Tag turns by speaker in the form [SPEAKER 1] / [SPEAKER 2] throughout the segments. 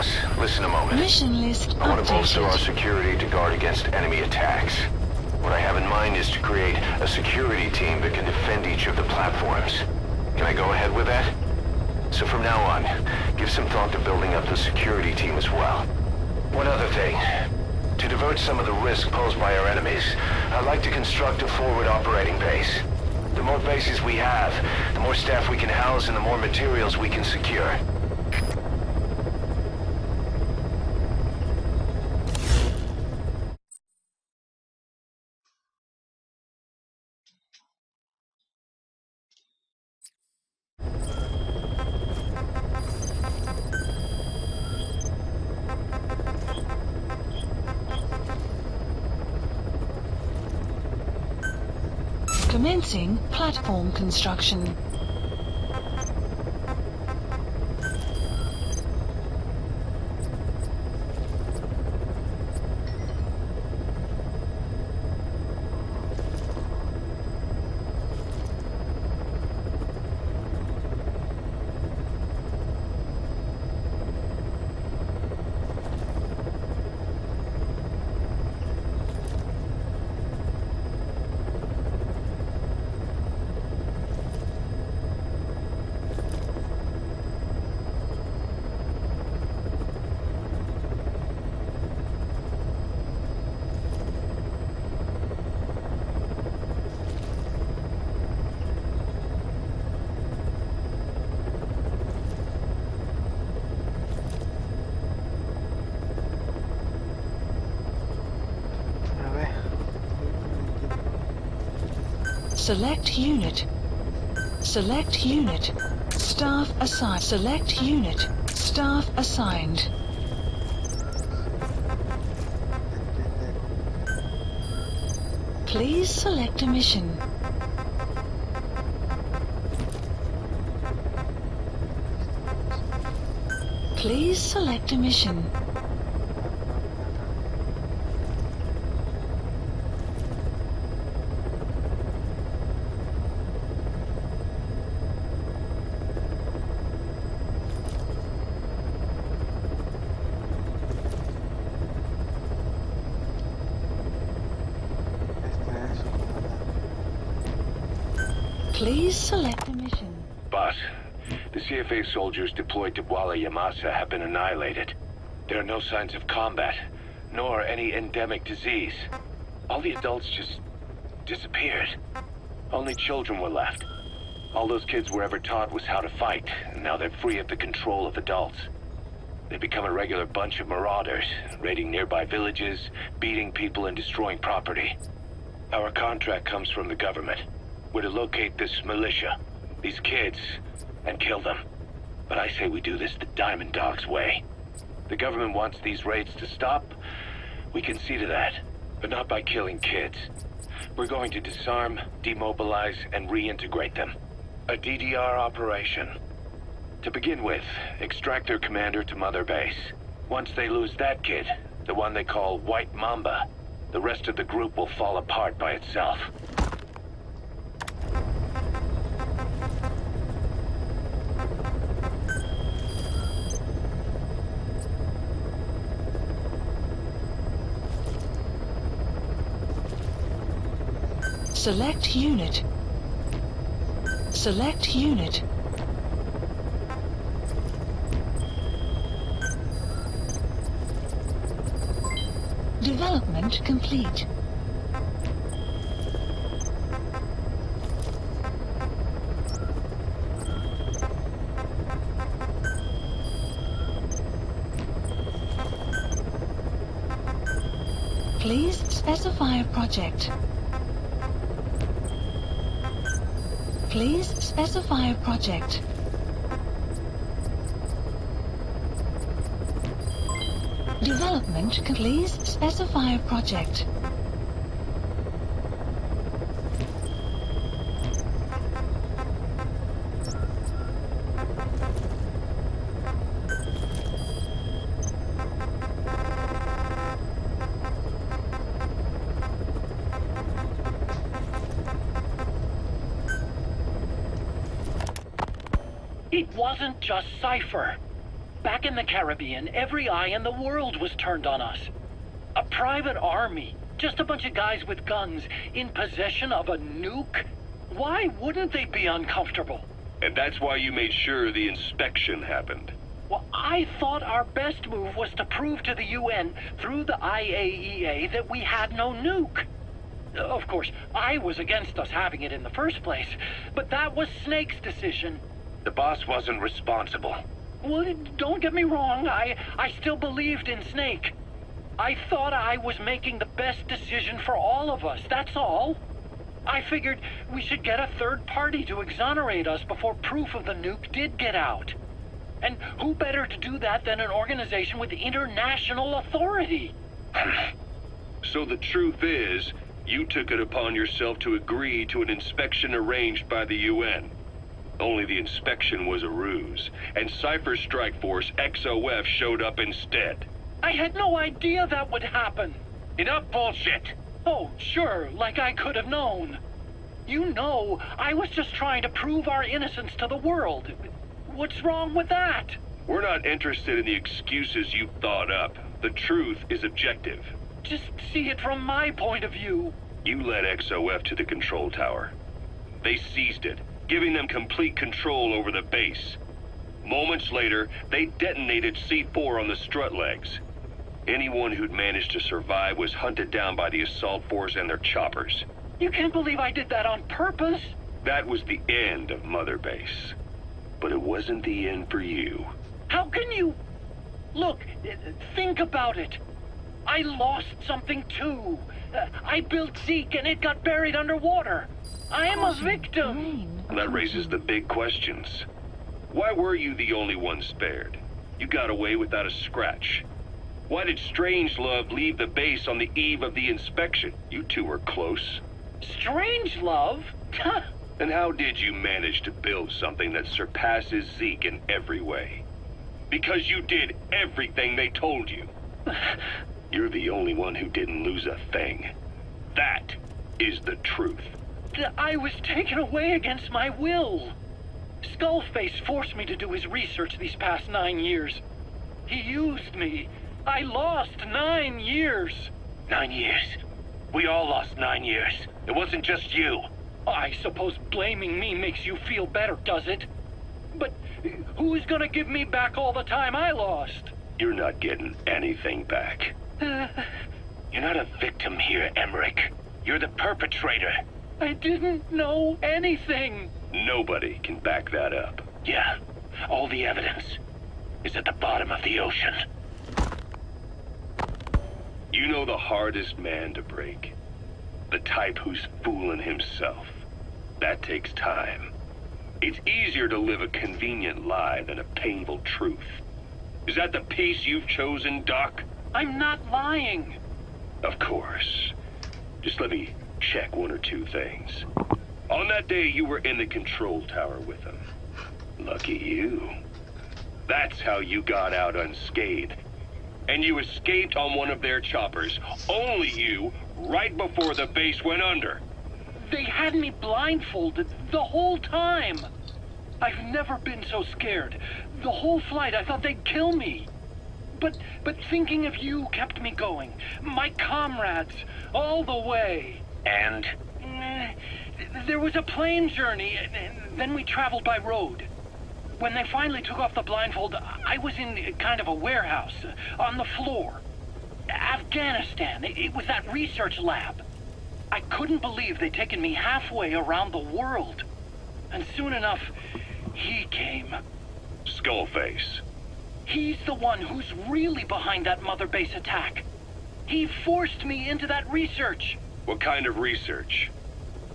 [SPEAKER 1] Boss, listen a moment.
[SPEAKER 2] Mission list
[SPEAKER 1] I want to bolster our
[SPEAKER 2] updated.
[SPEAKER 1] security to guard against enemy attacks. What I have in mind is to create a security team that can defend each of the platforms. Can I go ahead with that? So from now on, give some thought to building up the security team as well. One other thing. To divert some of the risk posed by our enemies, I'd like to construct a forward operating base. The more bases we have, the more staff we can house and the more materials we can secure.
[SPEAKER 2] Commencing platform construction.
[SPEAKER 3] A ver.
[SPEAKER 2] Select unit. Select unit. Staff assigned. Select unit. Staff assigned. Please select a mission. Please select a mission. Please select a mission.
[SPEAKER 4] Boss, the CFA soldiers deployed to Walla Yamasa have been annihilated. There are no signs of combat, nor any endemic disease. All the adults just disappeared. Only children were left. All those kids were ever taught was how to fight, and now they're free at the control of adults. They've become a regular bunch of marauders, raiding nearby villages, beating people and destroying property. Our contract comes from the government. We're to locate this militia, these kids, and kill them. But I say we do this the Diamond Dog's way. The government wants these raids to stop. We can see to that, but not by killing kids. We're going to disarm, demobilize, and reintegrate them. A DDR operation. To begin with, extract their commander to Mother Base. Once they lose that kid, the one they call White Mamba, the rest of the group will fall apart by itself.
[SPEAKER 2] Select unit. Select unit. Development complete. Please specify a project. Please specify a project. Development. Please specify a project.
[SPEAKER 5] It wasn't just Cypher.
[SPEAKER 3] Back in the Caribbean, every eye in the world was turned on us. A private army, just a bunch of guys with guns, in possession of a nuke? Why wouldn't they be uncomfortable?
[SPEAKER 4] And that's why you made sure the inspection happened.
[SPEAKER 3] Well, I thought our best move was to prove to the UN through the IAEA that we had no nuke. Of course, I was against us having it in the first place, but that was Snake's decision.
[SPEAKER 4] The boss wasn't responsible.
[SPEAKER 3] Well, don't get me wrong, I still believed in Snake. I thought I was making the best decision for all of us, that's all. I figured we should get a third party to exonerate us before proof of the nuke did get out. And who better to do that than an organization with international authority?
[SPEAKER 4] So the truth is, you took it upon yourself to agree to an inspection arranged by the UN. Only the inspection was a ruse, and Cypher's strike force, XOF, showed up instead.
[SPEAKER 3] I had no idea that would happen.
[SPEAKER 4] Enough bullshit!
[SPEAKER 3] Oh, sure, like I could have known. You know, I was just trying to prove our innocence to the world. What's wrong with that?
[SPEAKER 4] We're not interested in the excuses you thought up. The truth is objective.
[SPEAKER 3] Just see it from my point of view.
[SPEAKER 4] You led XOF to the control tower. They seized it, giving them complete control over the base. Moments later, they detonated C4 on the strut legs. Anyone who'd managed to survive was hunted down by the assault force and their choppers.
[SPEAKER 3] You can't believe I did that on purpose.
[SPEAKER 4] That was the end of Mother Base. But it wasn't the end for you.
[SPEAKER 3] How can you... Look, think about it. I lost something too. I built Zeke and it got buried underwater. I am a victim.
[SPEAKER 4] And that raises the big questions. Why were you the only one spared? You got away without a scratch. Why did Strangelove leave the base on the eve of the inspection? You two were close.
[SPEAKER 3] Strangelove?
[SPEAKER 4] And how did you manage to build something that surpasses Zeke in every way? Because you did everything they told you. You're the only one who didn't lose a thing. That is the truth.
[SPEAKER 3] I was taken away against my will. Skullface forced me to do his research these past 9 years. He used me. I lost 9 years.
[SPEAKER 4] 9 years? We all lost 9 years. It wasn't just you.
[SPEAKER 3] I suppose blaming me makes you feel better, does it? But who's gonna give me back all the time I lost?
[SPEAKER 4] You're not getting anything back. You're not a victim here, Emmerich. You're the perpetrator.
[SPEAKER 3] I didn't know anything.
[SPEAKER 4] Nobody can back that up. Yeah, all the evidence is at the bottom of the ocean. You know the hardest man to break. The type who's fooling himself. That takes time. It's easier to live a convenient lie than a painful truth. Is that the piece you've chosen, Doc?
[SPEAKER 3] I'm not lying.
[SPEAKER 4] Of course. Just let me check one or two things. On that day, you were in the control tower with them. Lucky you. That's how you got out unscathed. And you escaped on one of their choppers. Only you, right before the base went under.
[SPEAKER 3] They had me blindfolded the whole time. I've never been so scared. The whole flight, I thought they'd kill me. But thinking of you kept me going. My comrades, all the way.
[SPEAKER 4] And?
[SPEAKER 3] There was a plane journey, and then we traveled by road. When they finally took off the blindfold, I was in kind of a warehouse, on the floor. Afghanistan, it was that research lab. I couldn't believe they'd taken me halfway around the world. And soon enough, he came.
[SPEAKER 4] Skullface.
[SPEAKER 3] He's the one who's really behind that Mother Base attack. He forced me into that research.
[SPEAKER 4] What kind of research?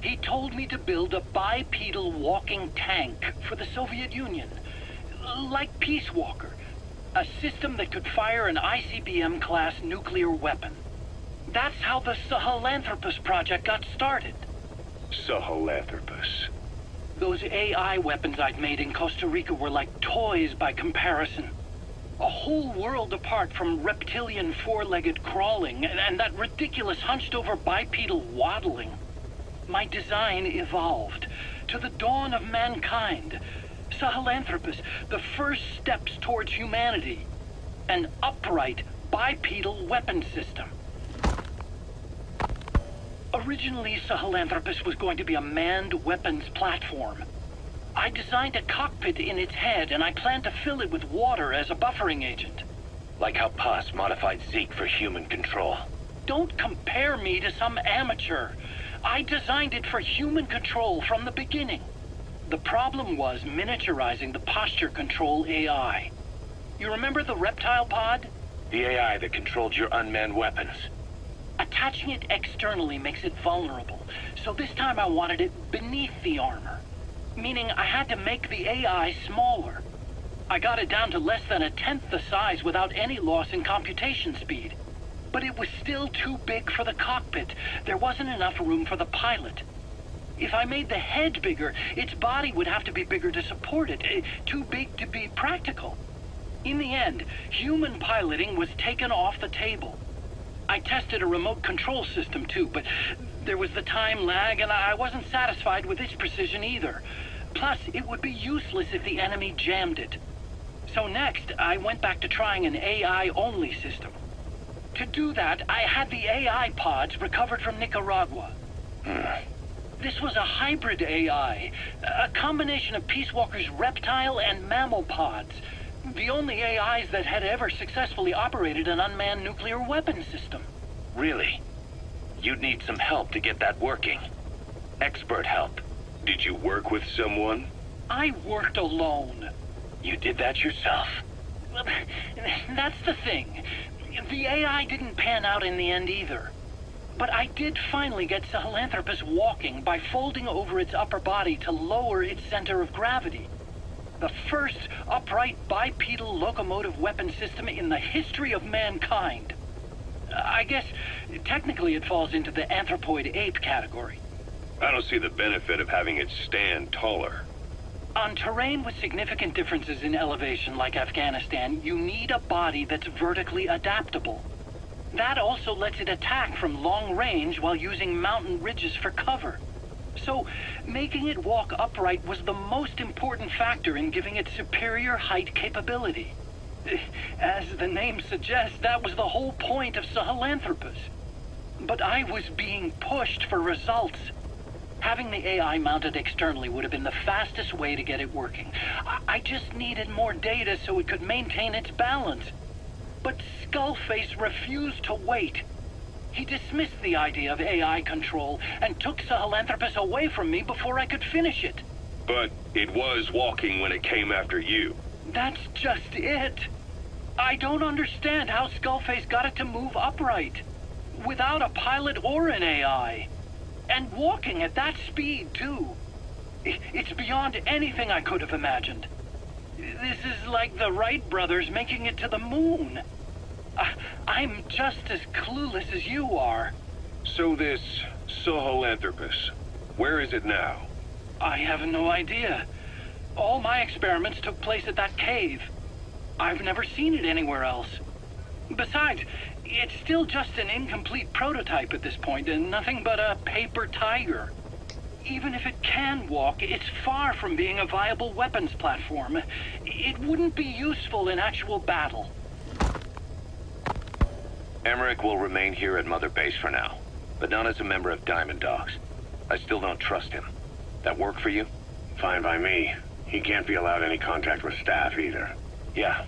[SPEAKER 3] He told me to build a bipedal walking tank for the Soviet Union. Like Peace Walker. A system that could fire an ICBM-class nuclear weapon. That's how the Sahelanthropus project got started.
[SPEAKER 4] Sahelanthropus.
[SPEAKER 3] Those AI weapons I'd made in Costa Rica were like toys by comparison. A whole world apart from reptilian four-legged crawling and that ridiculous hunched-over bipedal waddling. My design evolved to the dawn of mankind, Sahelanthropus, the first steps towards humanity. An upright, bipedal weapon system. Originally, Sahelanthropus was going to be a manned weapons platform. I designed a cockpit in its head, and I planned to fill it with water as a buffering agent.
[SPEAKER 4] Like how Paz modified Zeke for human control.
[SPEAKER 3] Don't compare me to some amateur. I designed it for human control from the beginning. The problem was miniaturizing the posture control AI. You remember the reptile pod?
[SPEAKER 4] The AI that controlled your unmanned weapons.
[SPEAKER 3] Attaching it externally makes it vulnerable, so this time I wanted it beneath the armor. Meaning I had to make the AI smaller. I got it down to less than 1/10 the size without any loss in computation speed. But it was still too big for the cockpit. There wasn't enough room for the pilot. If I made the head bigger, its body would have to be bigger to support it. Too big to be practical. In the end, human piloting was taken off the table. I tested a remote control system too, but there was the time lag and I wasn't satisfied with its precision either. Plus, it would be useless if the enemy jammed it. So next, I went back to trying an AI-only system. To do that, I had the AI pods recovered from Nicaragua. This was a hybrid AI, a combination of Peace Walker's reptile and mammal pods. The only AIs that had ever successfully operated an unmanned nuclear weapon system.
[SPEAKER 4] Really? You'd need some help to get that working. Expert help. Did you work with someone?
[SPEAKER 3] I worked alone.
[SPEAKER 4] You did that yourself?
[SPEAKER 3] Well, that's the thing. The AI didn't pan out in the end either. But I did finally get Sahelanthropus walking by folding over its upper body to lower its center of gravity. The first upright bipedal locomotive weapon system in the history of mankind. I guess technically it falls into the anthropoid ape category.
[SPEAKER 5] I don't see the benefit of having it stand taller.
[SPEAKER 3] On terrain with significant differences in elevation like Afghanistan, you need a body that's vertically adaptable. That also lets it attack from long range while using mountain ridges for cover. So, making it walk upright was the most important factor in giving it superior height capability. As the name suggests, that was the whole point of Sahelanthropus. But I was being pushed for results. Having the AI mounted externally would have been the fastest way to get it working. I just needed more data so it could maintain its balance. But Skullface refused to wait. He dismissed the idea of AI control and took Sahelanthropus away from me before I could finish it.
[SPEAKER 5] But it was walking when it came after you.
[SPEAKER 3] That's just it. I don't understand how Skullface got it to move upright, without a pilot or an AI. And walking at that speed, too. It's beyond anything I could have imagined. This is like the Wright brothers making it to the moon. I'm just as clueless as you are.
[SPEAKER 5] So this Sahelanthropus, where is it now?
[SPEAKER 3] I have no idea. All my experiments took place at that cave. I've never seen it anywhere else. Besides, it's still just an incomplete prototype at this point, and nothing but a paper tiger. Even if it can walk, it's far from being a viable weapons platform. It wouldn't be useful in actual battle.
[SPEAKER 4] Emmerich will remain here at Mother Base for now, but not as a member of Diamond Dogs. I still don't trust him. That work for you?
[SPEAKER 5] Fine by me. He can't be allowed any contact with staff either.
[SPEAKER 4] Yeah.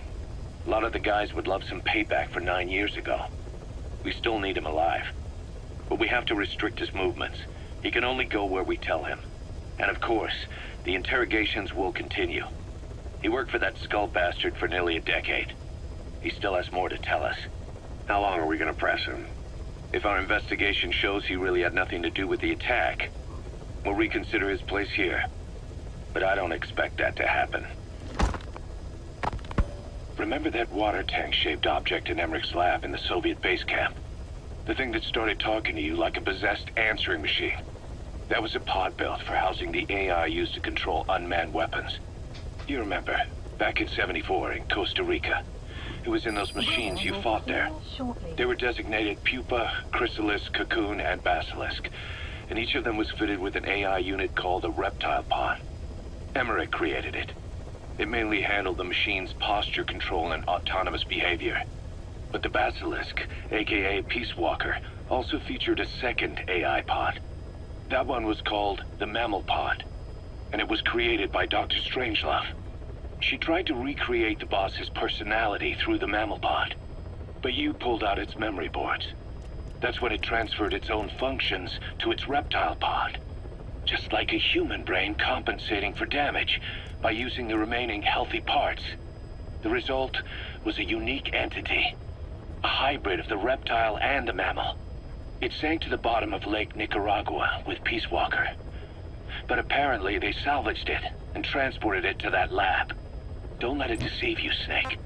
[SPEAKER 4] A lot of the guys would love some payback for 9 years ago. We still need him alive. But we have to restrict his movements. He can only go where we tell him. And of course, the interrogations will continue. He worked for that skull bastard for nearly a decade. He still has more to tell us.
[SPEAKER 5] How long are we gonna press him?
[SPEAKER 4] If our investigation shows he really had nothing to do with the attack, we'll reconsider his place here. But I don't expect that to happen. Remember that water tank-shaped object in Emmerich's lab in the Soviet base camp? The thing that started talking to you like a possessed answering machine. That was a pod built for housing the AI used to control unmanned weapons. You remember, back in '74 in Costa Rica. It was in those machines you fought there. They were designated Pupa, Chrysalis, Cocoon, and Basilisk. And each of them was fitted with an AI unit called a reptile pod. Emmerich created it. It mainly handled the machine's posture control and autonomous behavior. But the Basilisk, aka Peace Walker, also featured a second AI pod. That one was called the Mammal Pod, and it was created by Dr. Strangelove. She tried to recreate the boss's personality through the Mammal Pod, but you pulled out its memory boards. That's when it transferred its own functions to its reptile pod. Just like a human brain compensating for damage by using the remaining healthy parts. The result was a unique entity. A hybrid of the reptile and the mammal. It sank to the bottom of Lake Nicaragua with Peace Walker. But apparently they salvaged it and transported it to that lab. Don't let it deceive you, Snake.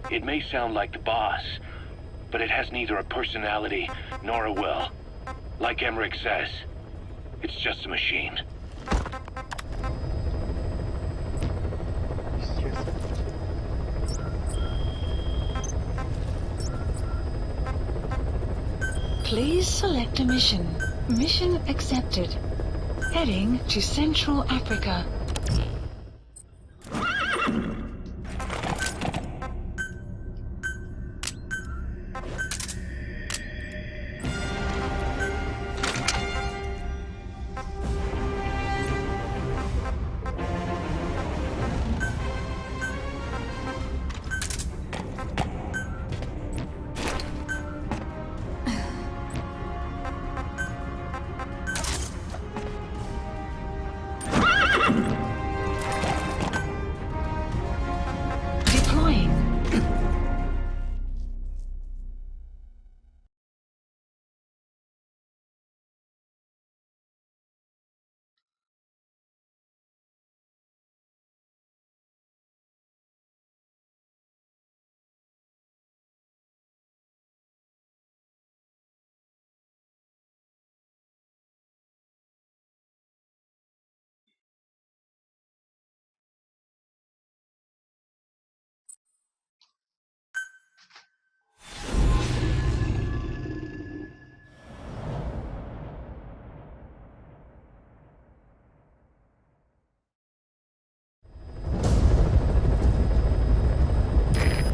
[SPEAKER 4] It may sound like the boss, but it has neither a personality nor a will. Like Emmerich says, it's just a machine.
[SPEAKER 2] Please select a mission. Mission accepted. Heading to Central Africa.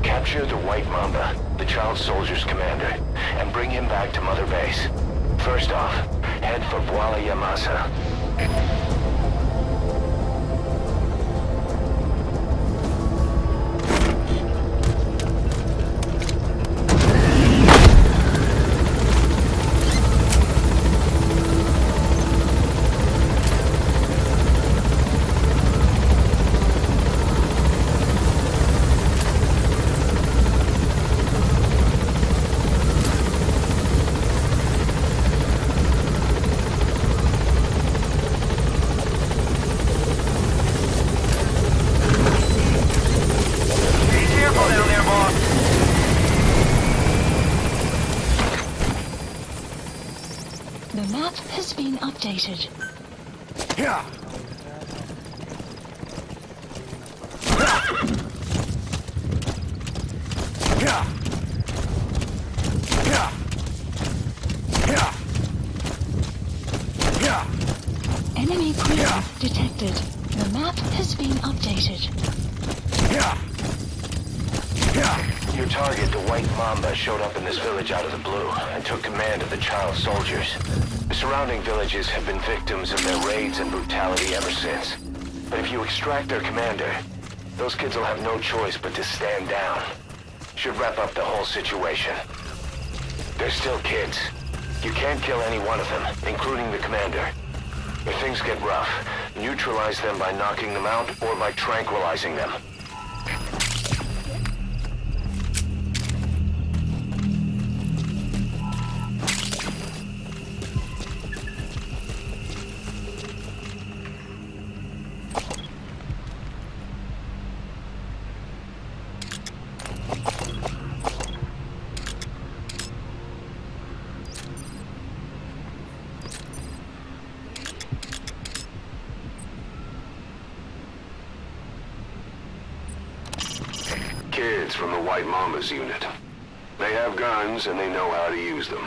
[SPEAKER 1] Capture the White Mamba, the child soldier's commander, and bring him back to Mother Base. First off, head for Voila Yamasa.
[SPEAKER 2] Updated.
[SPEAKER 6] Yeah. Yeah. Yeah. Yeah. Yeah.
[SPEAKER 2] Enemy crew detected. The map has been updated.
[SPEAKER 6] Yeah. Yeah.
[SPEAKER 1] Your target, the White Mamba, showed up in this village out of the blue and took command of the child soldiers. The surrounding villages have been victims of their raids and brutality ever since. But if you extract their commander, those kids will have no choice but to stand down. Should wrap up the whole situation. They're still kids. You can't kill any one of them, including the commander. If things get rough, neutralize them by knocking them out or by tranquilizing them. Kids from the White Mamba's unit. They have guns and they know how to use them.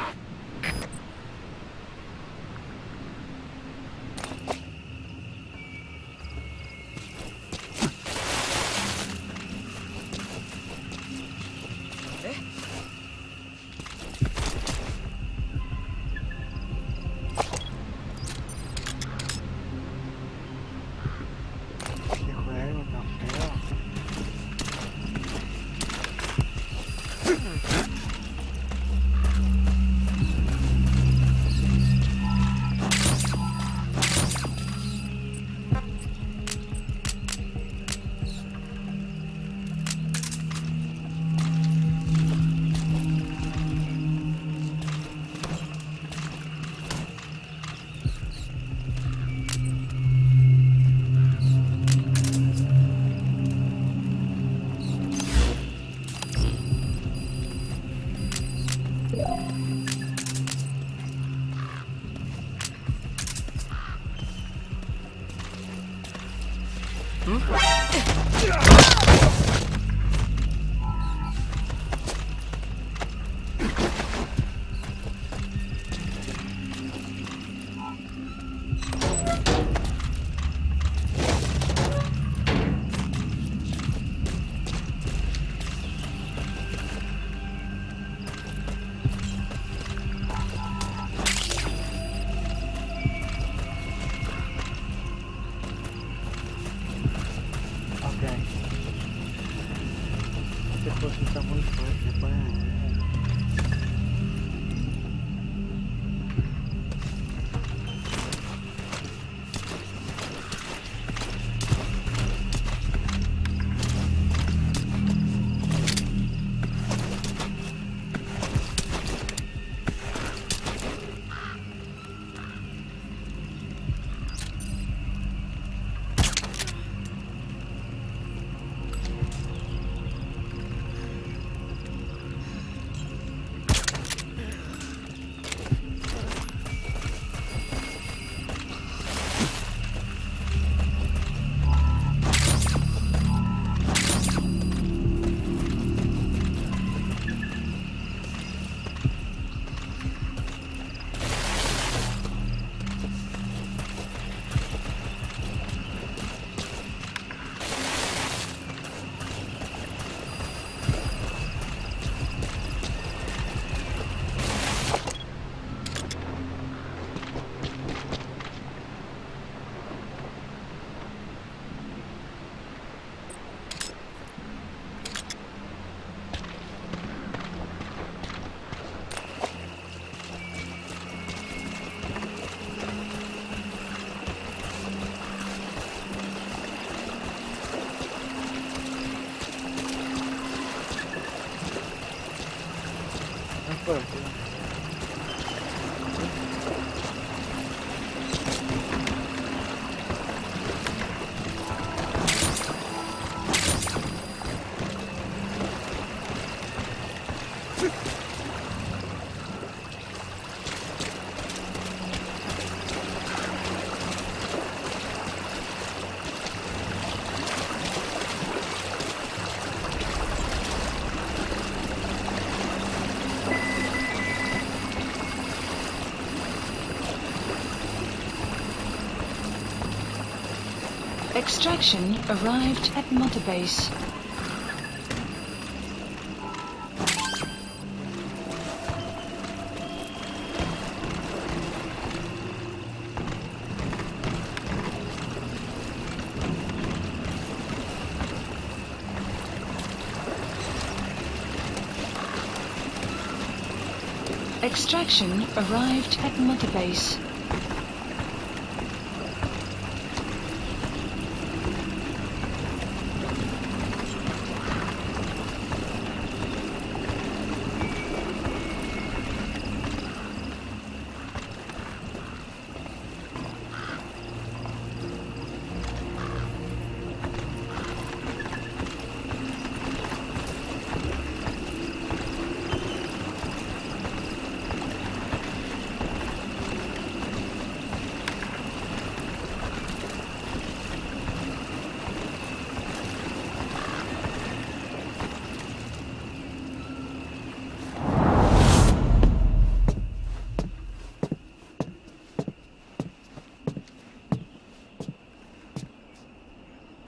[SPEAKER 7] Ok. Este cosa está muy fuerte para mí.
[SPEAKER 2] Extraction arrived at Mother Base. Extraction arrived at Mother Base.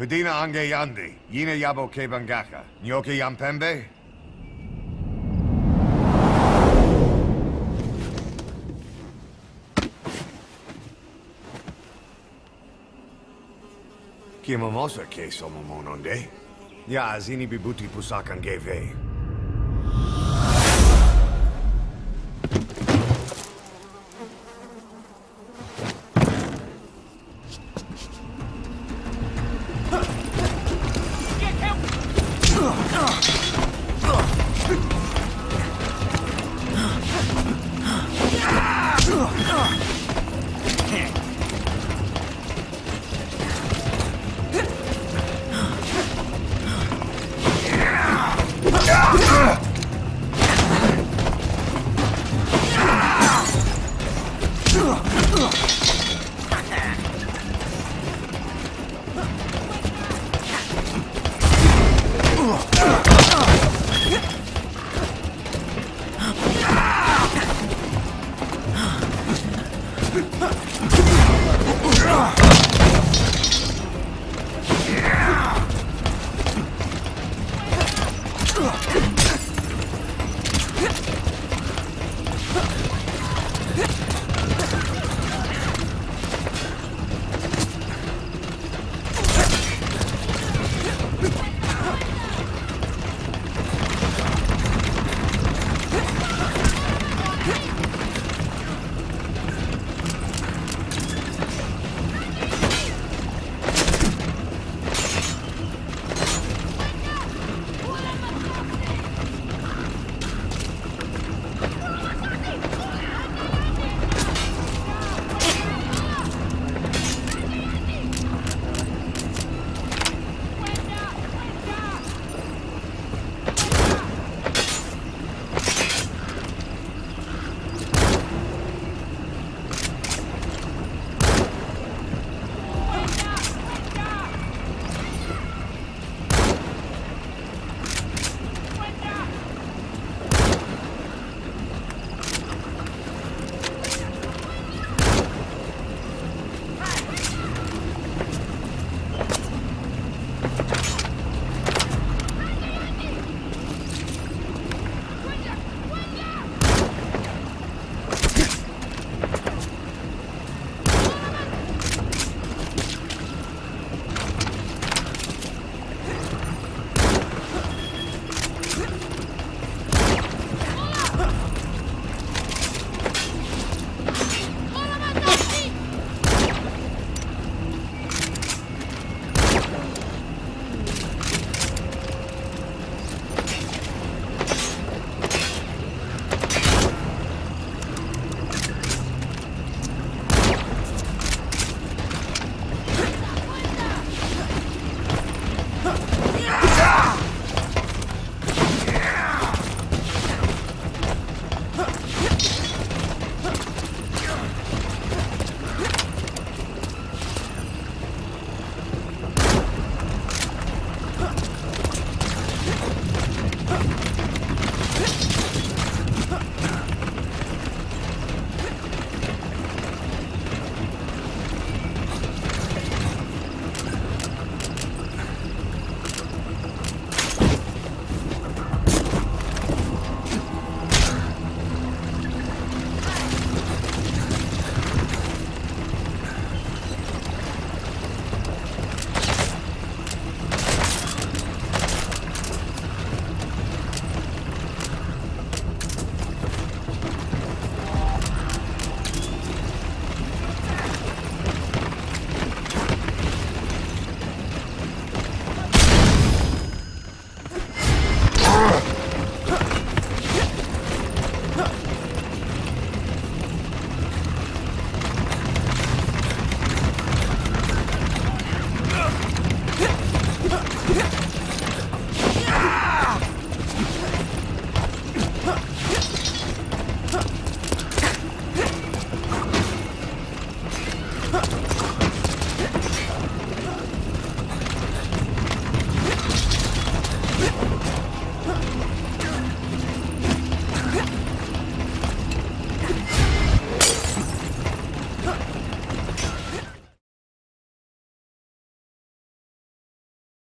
[SPEAKER 6] Pedina ange yandi, yina yabo ke bangaka, nyoke yampembe? Kimamosa ke somomononde? Ya zini bibuti pusakan geve.